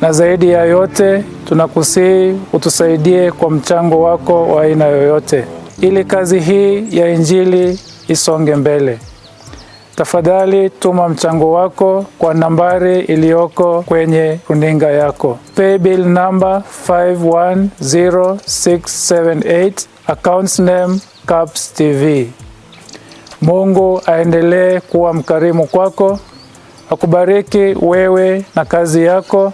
na zaidi ya yote tunakusihi utusaidie kwa mchango wako wa aina yoyote ili kazi hii ya Injili isonge mbele. Tafadhali tuma mchango wako kwa nambari iliyoko kwenye runinga yako. Paybill number 510678, accounts name CAPS TV. Mungu aendelee kuwa mkarimu kwako, akubariki wewe na kazi yako,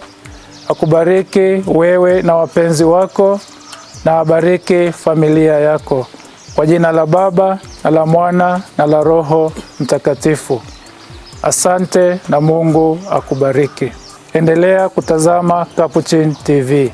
akubariki wewe na wapenzi wako, na abariki familia yako. Kwa jina la Baba na la Mwana na la Roho Mtakatifu. Asante na Mungu akubariki. Endelea kutazama Capuchin TV.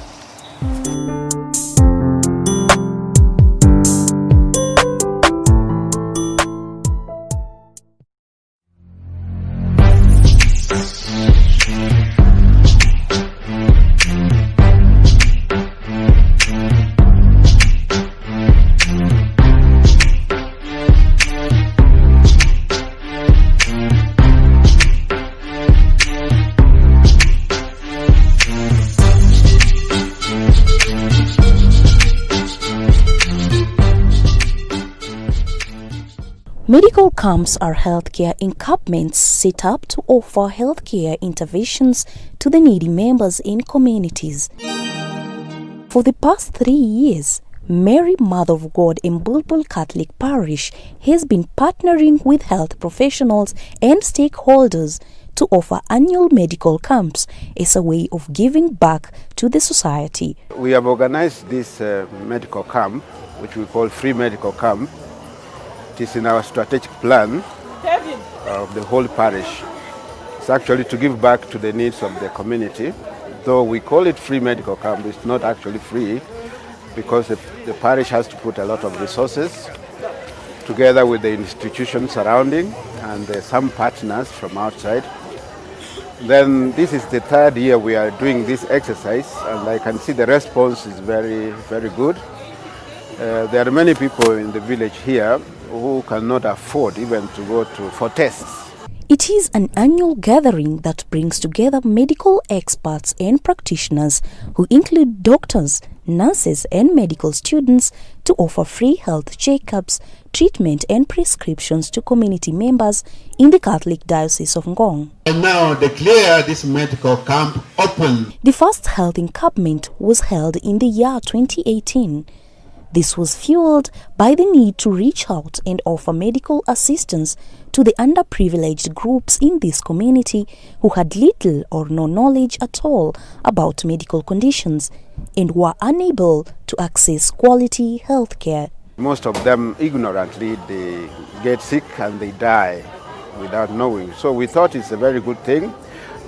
Medical camps are healthcare encampments set up to offer healthcare interventions to the needy members in communities. For the past 3 years, Mary Mother of God Embulbul Catholic Parish has been partnering with health professionals and stakeholders to offer annual medical camps as a way of giving back to the society. We have organized this medical camp, which we call free medical camp. It is in our strategic plan of the whole parish. It's actually to give back to the needs of the community. Though we call it free medical camp, it's not actually free because the parish has to put a lot of resources together with the institutions surrounding and some partners from outside. Then this is the 3rd year we are doing this exercise, and I can see the response is very, very good. There are many people in the village here who cannot afford even to go for tests. It is an annual gathering that brings together medical experts and practitioners who include doctors, nurses and medical students to offer free health checkups, treatment and prescriptions to community members in the Catholic Diocese of Ngong. I now declare this medical camp open. The first health encampment was held in the year 2018. This was fueled by the need to reach out and offer medical assistance to the underprivileged groups in this community who had little or no knowledge at all about medical conditions and were unable to access quality health care. Most of them ignorantly, they get sick and they die without knowing. So we thought it's a very good thing,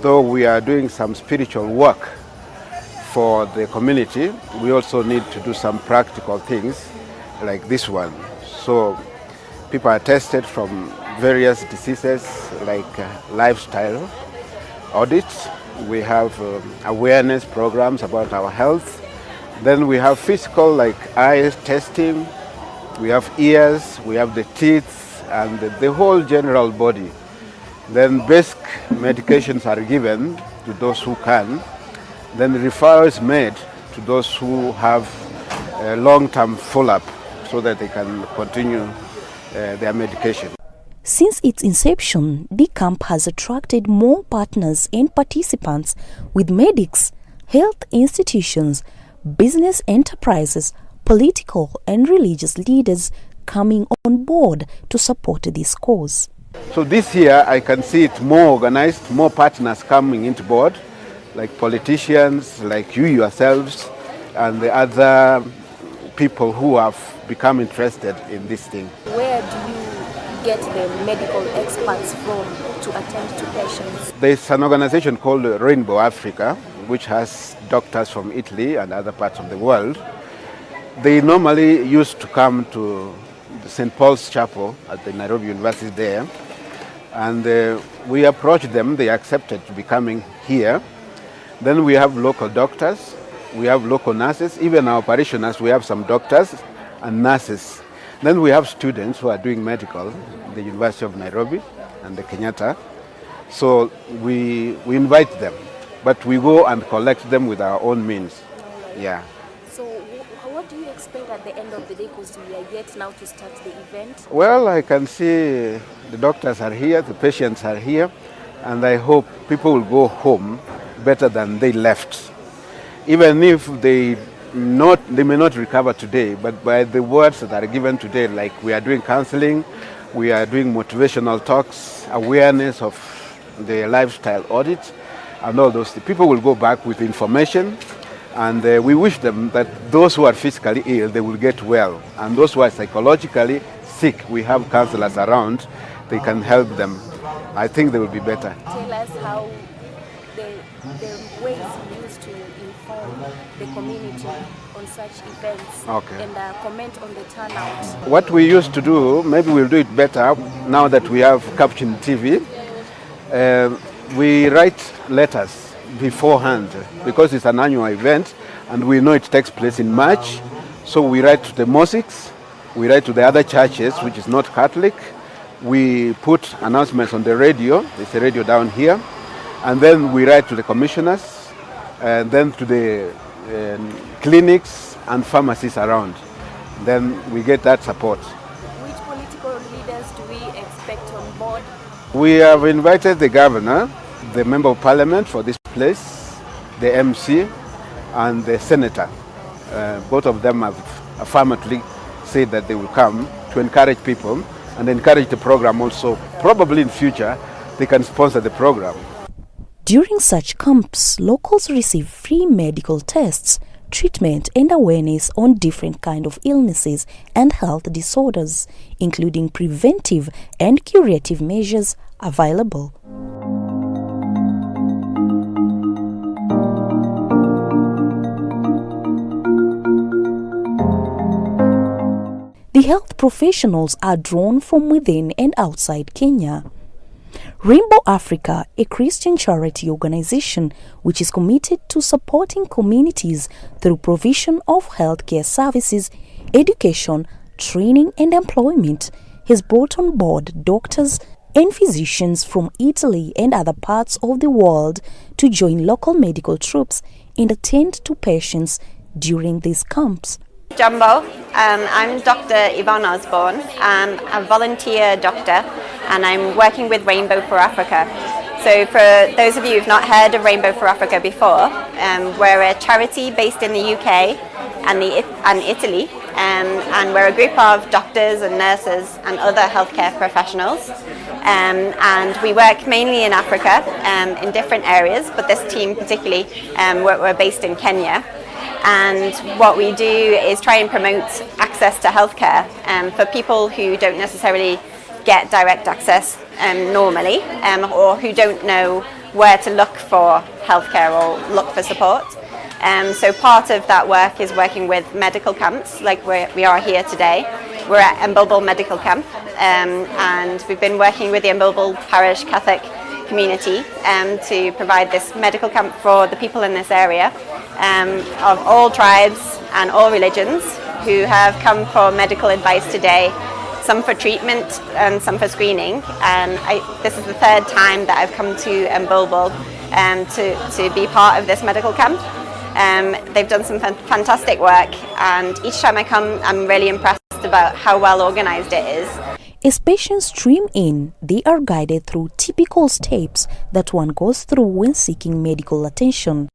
though we are doing some spiritual work for the community. We also need to do some practical things like this one. So people are tested from various diseases like lifestyle audits. We have awareness programs about our health. Then we have physical like eyes testing. We have ears, we have the teeth and the whole general body. Then basic medications are given to those who can. Then the referral is made to those who have a long-term follow-up so that they can continue their medication. Since its inception, the camp has attracted more partners and participants, with medics, health institutions, business enterprises, political and religious leaders coming on board to support this cause. So this year I can see it more organized, more partners coming into board, like politicians, like you yourselves, and the other people who have become interested in this thing. Where do you get the medical experts from to attend to patients? There's an organization called Rainbow Africa, which has doctors from Italy and other parts of the world. They normally used to come to the St. Paul's Chapel at the Nairobi University there, and we approached them. They accepted to be coming here. Then we have local doctors, we have local nurses, even our parishioners, we have some doctors and nurses. Then we have students who are doing medical at the University of Nairobi and the Kenyatta. So we invite them. but we go and collect them with our own means. Yeah. So what do you expect at the end of the day, because we are yet now to start the event? Well, I can see the doctors are here, the patients are here, and I hope people will go home better than they left. Even if they may not recover today, but by the words that are given today, like we are doing counseling, we are doing motivational talks, awareness of the lifestyle audit, and all those things. People will go back with information, and we wish them that those who are physically ill, they will get well. And those who are psychologically sick, we have counselors around, they can help them. I think they will be better. Tell us how the ways you use to inform the community on such events. Okay. And comment on the turnout. What we used to do, maybe we'll do it better now that we have Caption TV. We write letters beforehand because it's an annual event and we know it takes place in March. So we write to the mosques, we write to the other churches, which is not Catholic. We put announcements on the radio, there's a radio down here, and then we write to the commissioners, and then to the clinics and pharmacies around. Then we get that support. Which political leaders do we expect on board? We have invited the governor, the member of parliament for this place, the MC, and the senator. Both of them have affirmatively said that they will come to encourage people and encourage the program also. Probably in future, they can sponsor the program. During such camps, locals receive free medical tests, treatment and awareness on different kinds of illnesses and health disorders, including preventive and curative measures available. The health professionals are drawn from within and outside Kenya. Rainbow Africa, a Christian charity organization which is committed to supporting communities through provision of healthcare services, education, training and employment, has brought on board doctors and physicians from Italy and other parts of the world to join local medical troops and attend to patients during these camps. Jumbo. I'm Dr. Yvonne Osborne. I'm a volunteer doctor and I'm working with Rainbow for Africa. So for those of you who've not heard of Rainbow for Africa before, we're a charity based in the UK and Italy, and we're a group of doctors and nurses and other healthcare professionals. And we work mainly in Africa in different areas, but this team particularly, we're based in Kenya. And what we do is try and promote access to healthcare for people who don't necessarily get direct access normally, or who don't know where to look for healthcare or look for support. So part of that work is working with medical camps, like we are here today. We're at Embulbul Medical Camp, and we've been working with the Embulbul Parish Catholic community to provide this medical camp for the people in this area of all tribes and all religions who have come for medical advice today, some for treatment and some for screening. And this is the third time that I've come to Embulbul to be part of this medical camp. They've done some fantastic work, and each time I come I'm really impressed about how well organized it is. As patients stream in, they are guided through typical steps that one goes through when seeking medical attention.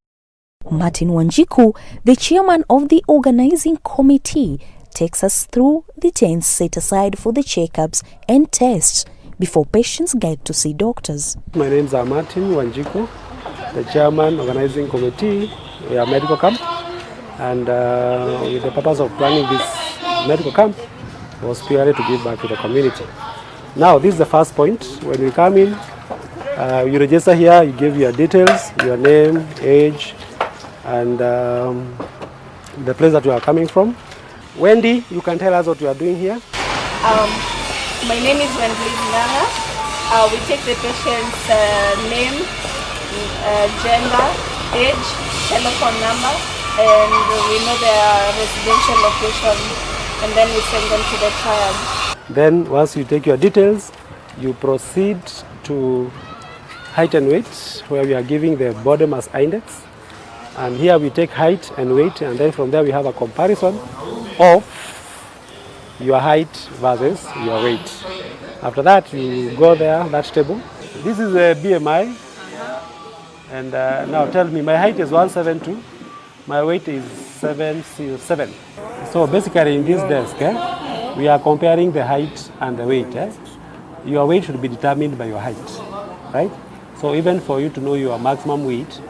Martin Wanjiku, the chairman of the organizing committee, takes us through the times set aside for the checkups and tests before patients get to see doctors. My name is Martin Wanjiku, the chairman organizing committee. We are medical camp, and with the purpose of planning this medical camp was purely to give back to the community. Now, this is the first point. When we come in, you register here, you give your details, your name, age, and the place that you are coming from. Wendy, you can tell us what you are doing here. My name is Wendy Nyanga. We take the patient's name, gender, age, telephone number, and we know their residential location, and then we send them to the triage. Then once you take your details, you proceed to height and weight, where we are giving the body mass index. And here we take height and weight, and then from there we have a comparison of your height versus your weight. After that, you go there, that table. This is a BMI. And now tell me, my height is 172, my weight is 77. So basically in this desk, we are comparing the height and the weight. Your weight should be determined by your height, right? So even for you to know your maximum weight,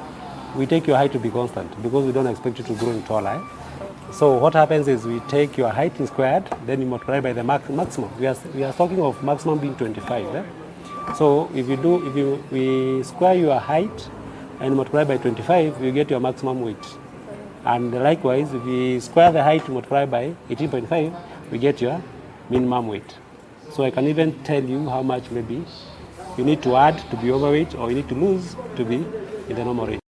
we take your height to be constant because we don't expect you to grow taller. So what happens is we take your height in squared, then you multiply by the maximum. We are talking of maximum being 25. So if we square your height and multiply by 25, you get your maximum weight. And likewise, if we square the height multiply by 18.5, we get your minimum weight. So I can even tell you how much maybe you need to add to be overweight or you need to lose to be in the normal range.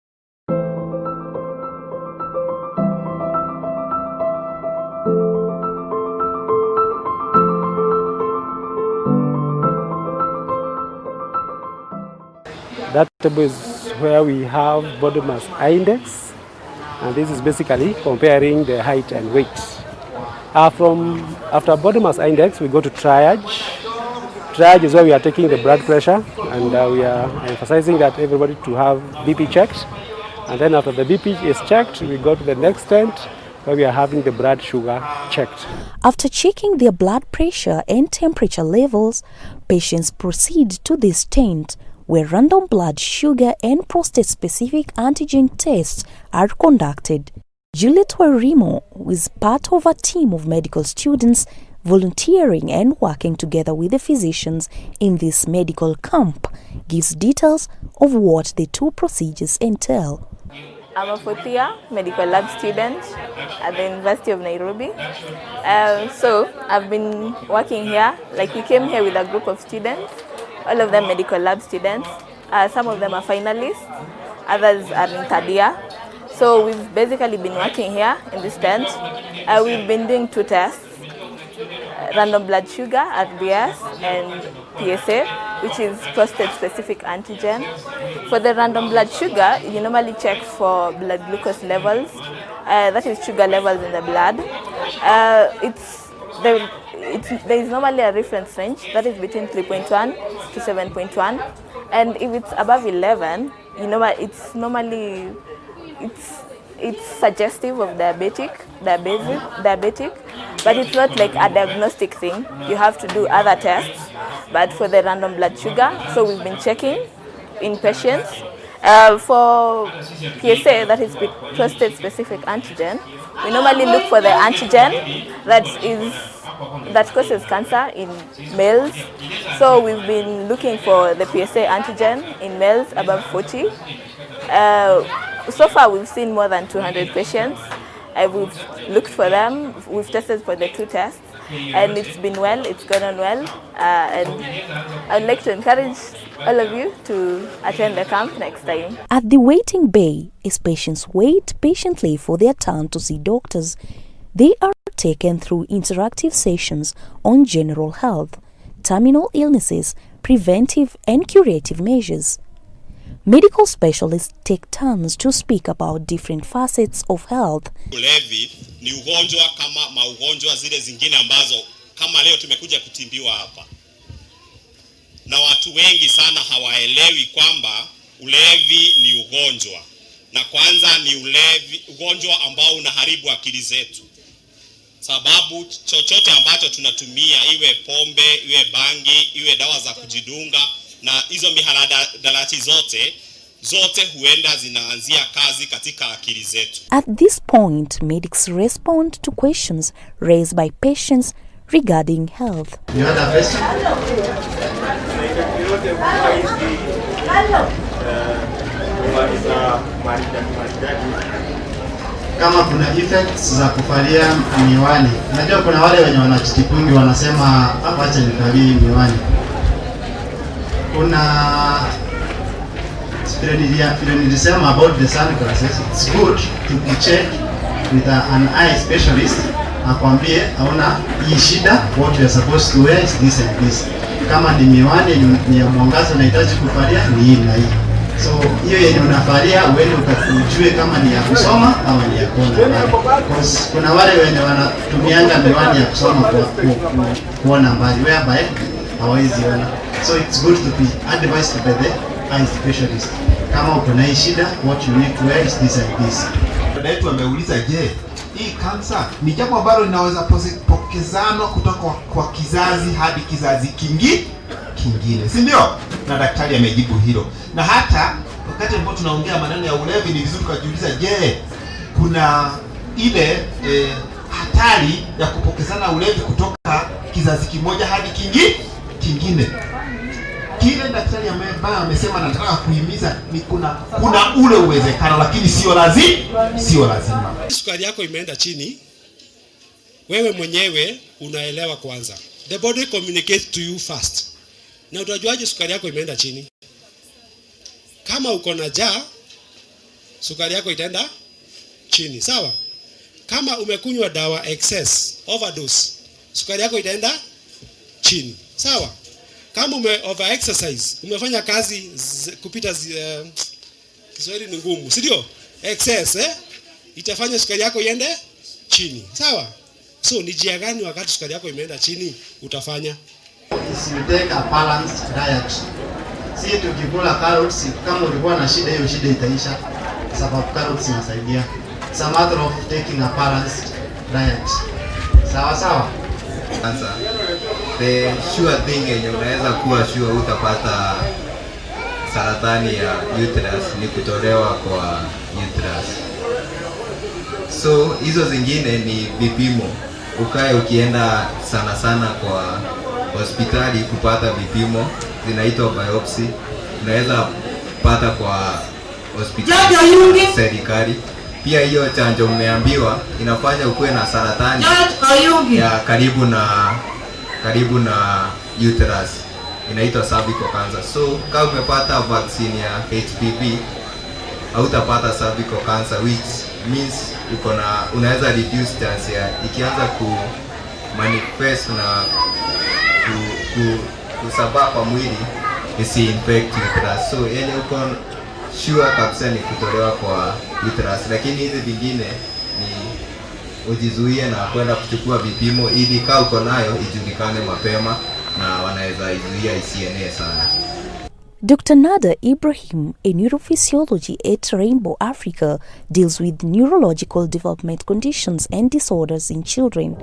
That table is where we have body mass index, and this is basically comparing the height and weight. After body mass index, we go to triage. Triage is where we are taking the blood pressure, and we are emphasizing that everybody to have BP checked. And then after the BP is checked, we go to the next tent where we are having the blood sugar checked. After checking their blood pressure and temperature levels, patients proceed to this tent where random blood sugar and prostate-specific antigen tests are conducted. Juliet Warimo is part of a team of medical students volunteering and working together with the physicians in this medical camp, gives details of what the two procedures entail. I'm a fourth-year medical lab student at the University of Nairobi. So I've been working here, like we came here with a group of students, all of them medical lab students. Some of them are finalists, others are in third year. So we've basically been working here in this tent. We've been doing two tests, random blood sugar, RBS, and PSA, which is prostate-specific antigen. For the random blood sugar, you normally check for blood glucose levels, that is sugar levels in the blood. There is normally a reference range that is between 3.1 to 7.1, and if it's above 11, it's suggestive of diabetic, but it's not like a diagnostic thing. You have to do other tests. But for the random blood sugar, so we've been checking in patients. For PSA, that is prostate-specific antigen, we normally look for the antigen that causes cancer in males. So we've been looking for the PSA antigen in males above 40. So far, we've seen more than 200 patients. We've looked for them. We've tested for the two tests, and it's been well. It's gone on well, and I'd like to encourage all of you to attend the camp next time. At the waiting bay, as patients wait patiently for their turn to see doctors, they are taken through interactive sessions on general health, terminal illnesses, preventive and curative measures. Medical specialists take turns to speak about different facets of health. Ulevi ni ugonjwa kama maugonjwa zile zingine ambazo kama leo tumekuja kutimbiwa hapa. Na watu wengi sana hawaelewi kwamba ulevi ni ugonjwa. Na kwanza ni ugonjwa ambao unaharibu akili zetu. Sababu chochote ambacho tunatumia, iwe pombe, iwe bangi, iwe dawa za kujidunga, na hizo mihadarati zote huenda zinaanzia kazi katika akili zetu. At this point, medics respond to questions raised by patients regarding health. You had a question? Kama kuna effects za kuvalia miwani. Unajua kuna wale wenye wanachitipungi wanasema hapa acha nivalie miwani. Kuna nilisema about the sunglasses, it's good to check with an eye specialist akwambie hauna hii shida, what you are supposed to wear is this and this. Kama ni miwani yenye ya mwangaza unahitaji kuvalia ni hii na hii. So hiyo yenye unavalia uende ukajue kama ni ya kusoma ama ni ya kuona. Because kuna wale wenye wanatumianga miwani ya kusoma kuona mbali, whereby hawezi ona. So it's good to be advised by the eye specialist. Kama uko na hii shida, what you need to wear is this and this. Dada yetu ameuliza, je, hii kansa ni jambo ambalo linaweza pokezanwa kutoka kwa kizazi hadi kizazi kingine, si ndio? Na daktari amejibu hilo. Na hata wakati ambapo tunaongea maneno ya ulevi, ni vizuri kujiuliza, je, kuna ile hatari ya kupokezana ulevi kutoka kizazi kimoja hadi kingine? Kile daktari amesema nataka kuhimiza ni kuna ule uwezekano, lakini sio lazima. Sukari yako imeenda chini, wewe mwenyewe unaelewa kwanza. The body communicates to you first. Na utajuaje sukari yako imeenda chini? Kama uko na njaa, sukari yako itaenda chini, sawa? Kama umekunywa dawa excess, overdose, sukari yako itaenda chini, sawa? Kama over exercise, umefanya kazi kupita Kiswahili ni ngumu, si ndio? Excess itafanya sukari yako iende chini, sawa? So ni njia gani wakati sukari yako imeenda chini utafanya? Is you take a balanced diet. Si tukikula carrots, kama ulikuwa na shida, hiyo shida itaisha, sababu carrots inasaidia. It's a matter of taking a balanced diet. Sawa. Sasa the sure thing yenye unaweza kuwa sure utapata saratani ya uterus ni kutolewa kwa uterus. So hizo zingine ni vipimo. Ukae ukienda sana kwa hospitali kupata vipimo, zinaitwa biopsy. Unaweza pata kwa hospitali serikali. Pia hiyo chanjo mmeambiwa inafanya ukuwe na saratani ya karibu na uterus, inaitwa cervical cancer. So kama umepata vaccine ya HPV hautapata cervical cancer, which means unaweza reduce chance ya ikianza ku manifest na kusambaa kwa mwili isi infect uterus. So yenye uko sure kabisa ni kutolewa kwa uterus, lakini hizi vingine ni ujizuie na kwenda kuchukua vipimo ili kama uko nayo ijulikane mapema na wanaweza izuia isienee sana. Dr. Nada Ibrahim, a neurophysiology at Rainbow Africa, deals with neurological development conditions and disorders in children.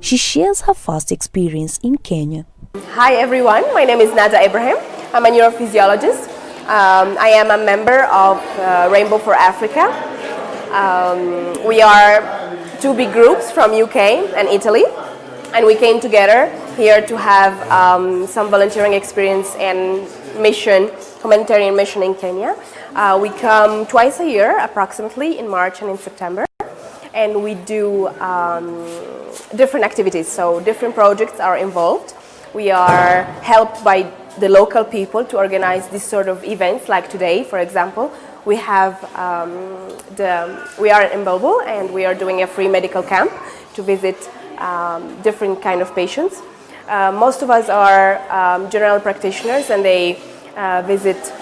She shares her first experience in Kenya. Hi everyone, my name is Nada Ibrahim. I'm a neurophysiologist. I am a member of Rainbow for Africa. We are two big groups from UK and Italy, and we came together here to have some volunteering experience and humanitarian mission in Kenya. We come twice a year, approximately in March and in September, and we do different activities, so different projects are involved. We are helped by the local people to organize this sort of events, like today, for example. We are in Embulbul and we are doing a free medical camp to visit different kind of patients. Most of us are general practitioners, and they visit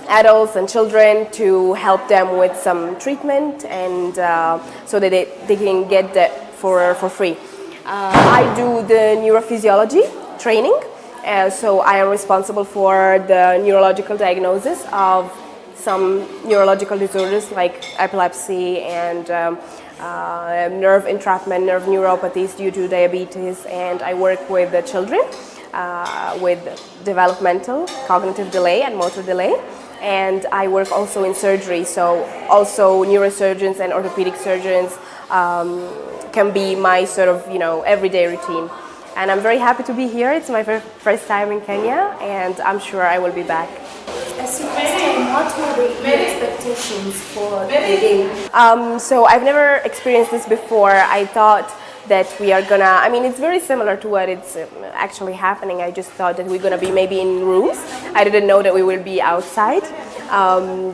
adults and children to help them with some treatment, and so that they can get that for free. I do the neurophysiology training. So I am responsible for the neurological diagnosis of some neurological disorders like epilepsy and nerve entrapment, nerve neuropathies due to diabetes, and I work with the children with developmental, cognitive delay and motor delay, and I work also in surgery, so also neurosurgeons and orthopedic surgeons can be my sort of everyday routine. And I'm very happy to be here. It's my first time in Kenya, and I'm sure I will be back. As you question, what were the expectations for the game? So I've never experienced this before. I thought that we are gonna, it's very similar to what it's actually happening. I just thought that we're gonna be maybe in rooms. I didn't know that we will be outside.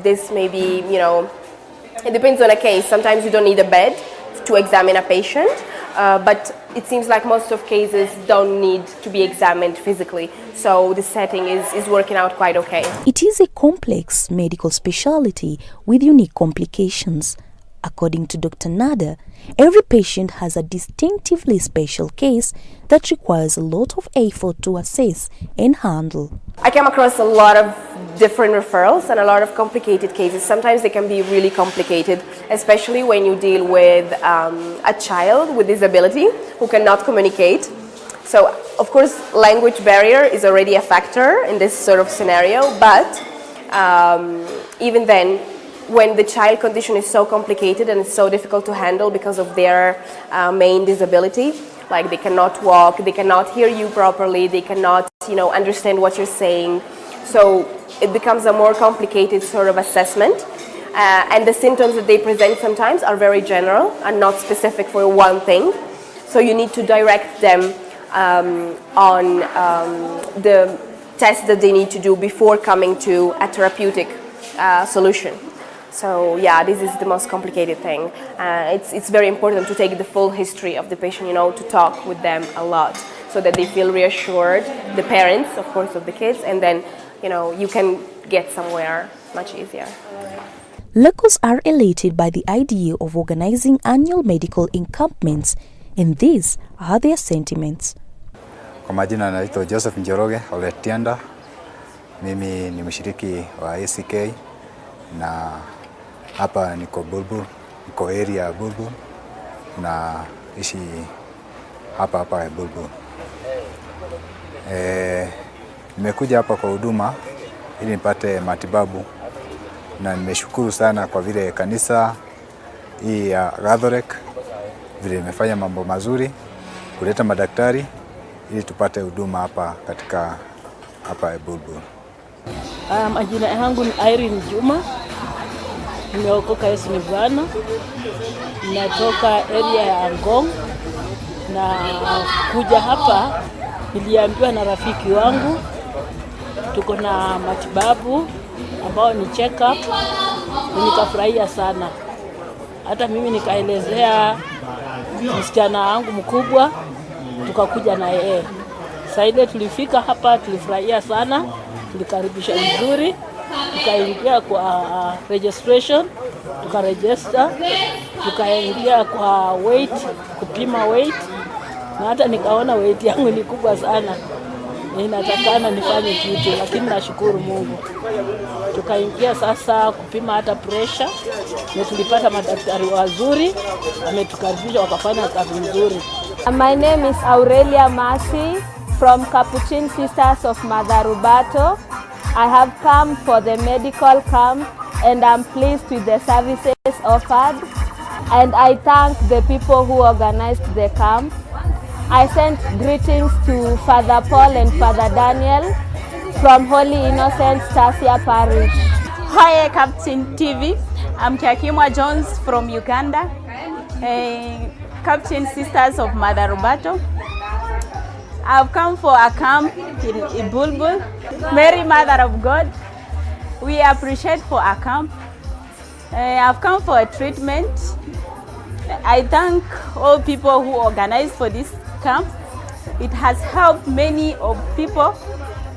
This may be, it depends on a case. Sometimes you don't need a bed to examine a patient. but it seems like most of cases don't need to be examined physically, so the setting is working out quite okay. It is a complex medical specialty with unique complications. According to Dr. Nada, every patient has a distinctively special case that requires a lot of effort to assess and handle. I came across a lot of different referrals and a lot of complicated cases. Sometimes they can be really complicated, especially when you deal with a child with disability who cannot communicate. So, of course, language barrier is already a factor in this sort of scenario, but even then, when the child condition is so complicated and it's so difficult to handle because of their main disability, like they cannot walk, they cannot hear you properly, they cannot, understand what you're saying. So it becomes a more complicated sort of assessment. And the symptoms that they present sometimes are very general and not specific for one thing. So you need to direct them on the tests that they need to do before coming to a therapeutic solution. So yeah, this is the most complicated thing. It's very important to take the full history of the patient, to talk with them a lot so that they feel reassured, the parents, of course, of the kids, and then, you can get somewhere much easier. Locals are elated by the idea of organizing annual medical encampments, and these are their sentiments. Kwa majina naitwa Joseph Njoroge Oletienda. Mimi ni mshiriki wa ACK na hapa niko Embulbul, niko area ya Embulbul na ishi hapa Embulbul. Nimekuja hapa kwa huduma ili nipate matibabu na nimeshukuru sana kwa vile kanisa hii ya Catholic vile imefanya mambo mazuri kuleta madaktari ili tupate huduma hapa katika Embulbul. Majina yangu ni Irene Juma. Nimeokoka Yesu ni Bwana. Natoka area ya Ngong na kuja hapa niliambiwa na rafiki wangu tuko na matibabu ambao ni check up. Nikafurahia sana. Hata mimi nikaelezea msichana wangu mkubwa tukakuja na yeye. Sasa ile tulifika hapa tulifurahia sana, tulikaribisha vizuri, tukaingia kwa registration, tukaregister, tukaingia kwa weight, kupima weight, na hata nikaona weight yangu ni kubwa sana. Ninatakana nifanye kitu, lakini nashukuru Mungu. Tukaingia sasa kupima hata pressure, na tulipata madaktari wazuri, wametukaribisha wakafanya kazi nzuri. My name is Aurelia Masi from Capuchin Sisters of Mother Rubato. I have come for the medical camp and I'm pleased with the services offered, and I thank the people who organized the camp. I sent greetings to Father Paul and Father Daniel from Holy Innocents Tasia Parish. Hi Captain TV, I'm Kiakimwa Jones from Uganda, Capuchin Sisters of Mother Rubato. I've come for a camp in Embulbul. Mary Mother of God, we appreciate for a camp. I've come for a treatment. I thank all people who organized for this camp. It has helped many of people,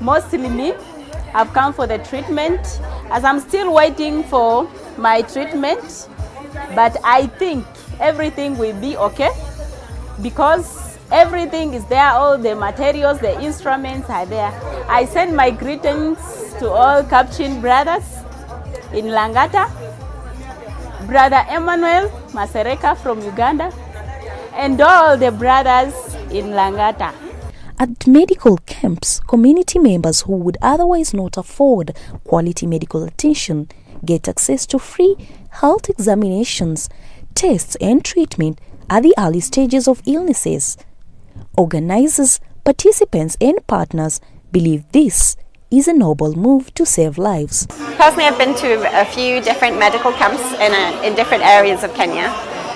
mostly me. I've come for the treatment as I'm still waiting for my treatment, but I think everything will be okay because everything is there, all the materials, the instruments are there. I send my greetings to all Capuchin brothers in Langata, Brother Emmanuel Masereka from Uganda, and all the brothers in Langata. At medical camps, community members who would otherwise not afford quality medical attention get access to free health examinations, tests and treatment at the early stages of illnesses. Organizers, participants and partners believe this is a noble move to save lives. Personally, I've been to a few different medical camps in different areas of Kenya.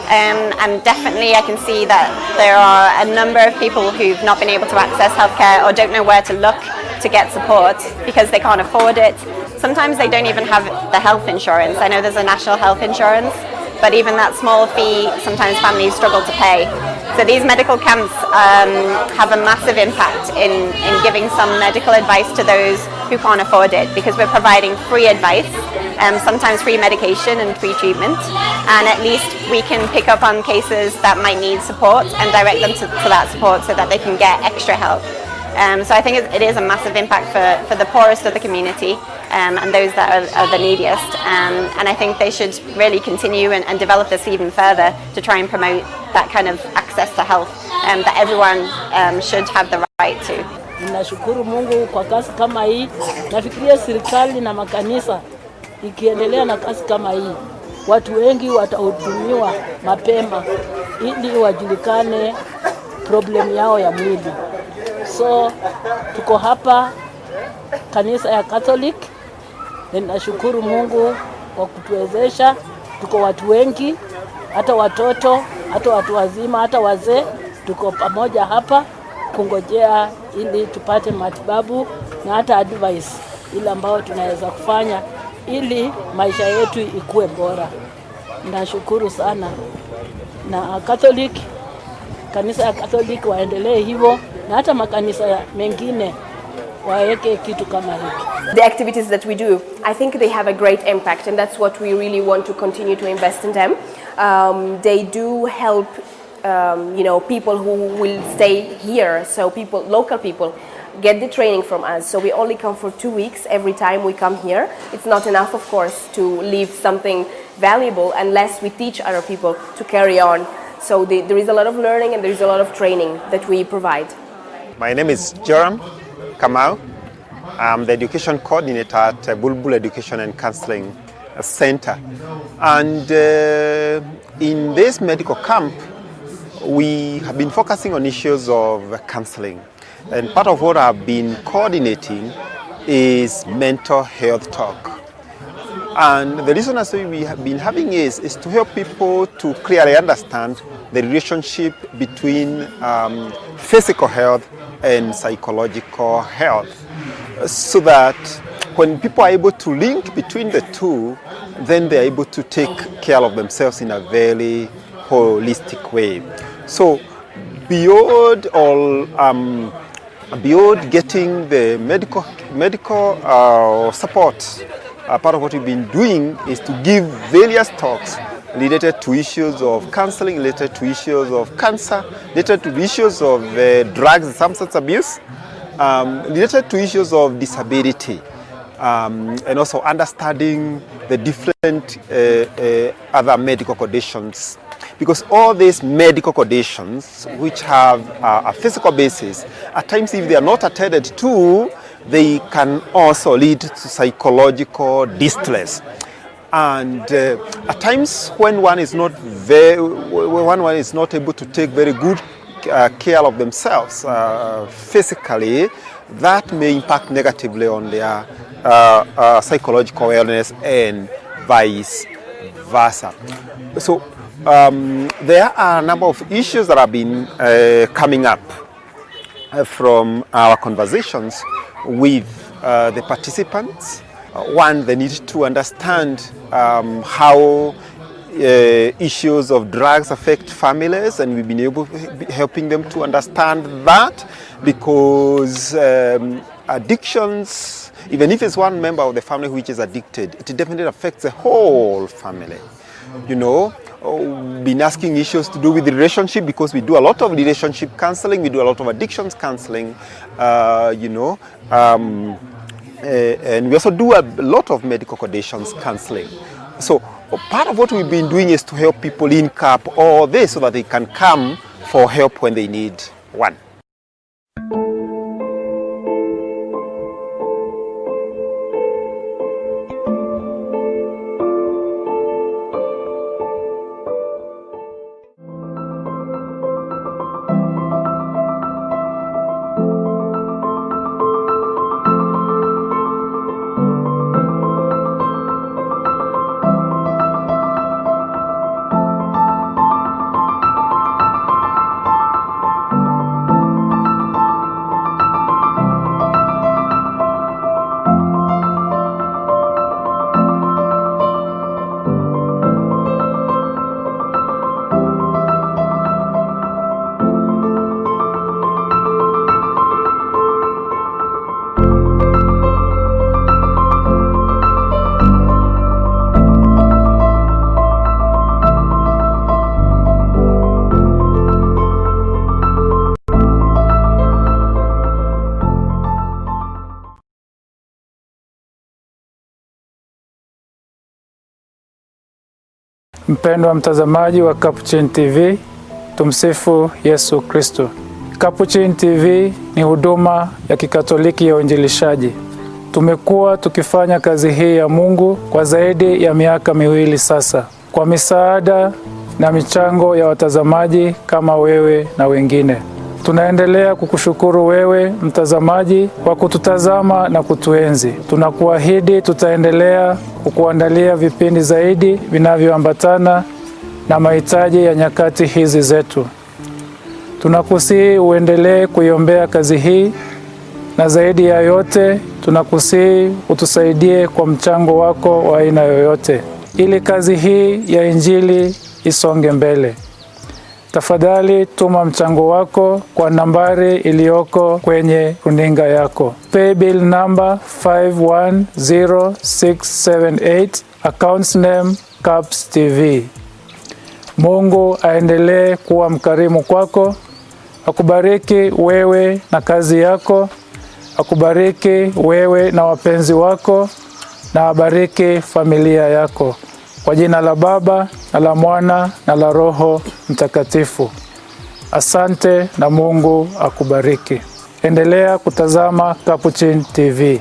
And definitely I can see that there are a number of people who've not been able to access healthcare or don't know where to look to get support because they can't afford it. Sometimes they don't even have the health insurance. I know there's a national health insurance, but even that small fee, sometimes families struggle to pay. So these medical camps have a massive impact in giving some medical advice to those who can't afford it, because we're providing free advice, sometimes free medication and free treatment, and at least we can pick up on cases that might need support and direct them to that support so that they can get extra help. So I think it is a massive impact for the poorest of the community and those that are the neediest. And I think they should really continue and develop this even further to try and promote that kind of access to health that everyone should have the right to. Ninashukuru Mungu kwa kazi kama hii. Nafikiria serikali na makanisa ikiendelea na kazi kama hii, watu wengi watahudumiwa mapema ili wajulikane problem yao ya mwili. So tuko hapa kanisa ya Catholic. Ninashukuru Mungu kwa kutuwezesha. Tuko watu wengi, hata watoto, hata watu wazima, hata wazee, tuko pamoja hapa kungojea ili tupate matibabu na hata advice ile ambayo tunaweza kufanya ili maisha yetu ikue bora. Nashukuru sana. Na Catholic, kanisa ya Catholic waendelee hivyo, na hata makanisa mengine waeke kitu kama hiki. The activities that we do, I think they have a great impact, and that's what we really want to continue to invest in them. They do help people who will stay here, so local people get the training from us. So we only come for 2 weeks every time we come here. It's not enough, of course, to leave something valuable unless we teach other people to carry on. So there is a lot of learning and there is a lot of training that we provide. My name is Joram Kamau. I'm the education coordinator at Embulbul Education and Counseling Center. And in this medical camp, we have been focusing on issues of counseling. And part of what I've been coordinating is mental health talk. And the reason we have been having is to help people to clearly understand the relationship between physical health and psychological health, so that when people are able to link between the two, then they're able to take care of themselves in a very holistic way. So beyond getting the medical support, part of what we've been doing is to give various talks related to issues of counseling, related to issues of cancer, related to issues of drugs and substance abuse, related to issues of disability, and also understanding the different other medical conditions. Because all these medical conditions, which have a physical basis, at times if they are not attended to, they can also lead to psychological distress. And at times when one is not able to take very good care of themselves physically, that may impact negatively on their psychological wellness and vice versa. So there are a number of issues that have been coming up from our conversations with the participants. One, they need to understand how issues of drugs affect families, and we've been able to helping them to understand that, because addictions, even if it's one member of the family which is addicted, it definitely affects the whole family. Been asking issues to do with the relationship, because we do a lot of relationship counseling, we do a lot of addictions counseling, and we also do a lot of medical conditions counseling. So part of what we've been doing is to help people link up all this so that they can come for help when they need one. Mpendwa mtazamaji wa Capuchin TV, tumsifu Yesu Kristo. Capuchin TV ni huduma ya Kikatoliki ya uinjilishaji. Tumekuwa tukifanya kazi hii ya Mungu kwa zaidi ya miaka 2 sasa, kwa misaada na michango ya watazamaji kama wewe na wengine. Tunaendelea kukushukuru wewe mtazamaji kwa kututazama na kutuenzi. Tunakuahidi tutaendelea kukuandalia vipindi zaidi vinavyoambatana na mahitaji ya nyakati hizi zetu. Tunakusihi uendelee kuiombea kazi hii, na zaidi ya yote tunakusihi utusaidie kwa mchango wako wa aina yoyote ili kazi hii ya Injili isonge mbele. Tafadhali tuma mchango wako kwa nambari iliyoko kwenye runinga yako. Paybill number 510678, accounts name Caps TV. Mungu aendelee kuwa mkarimu kwako, akubariki wewe na kazi yako, akubariki wewe na wapenzi wako, na abariki familia yako. Kwa jina la Baba na la Mwana na la Roho Mtakatifu. Asante na Mungu akubariki. Endelea kutazama Capuchin TV.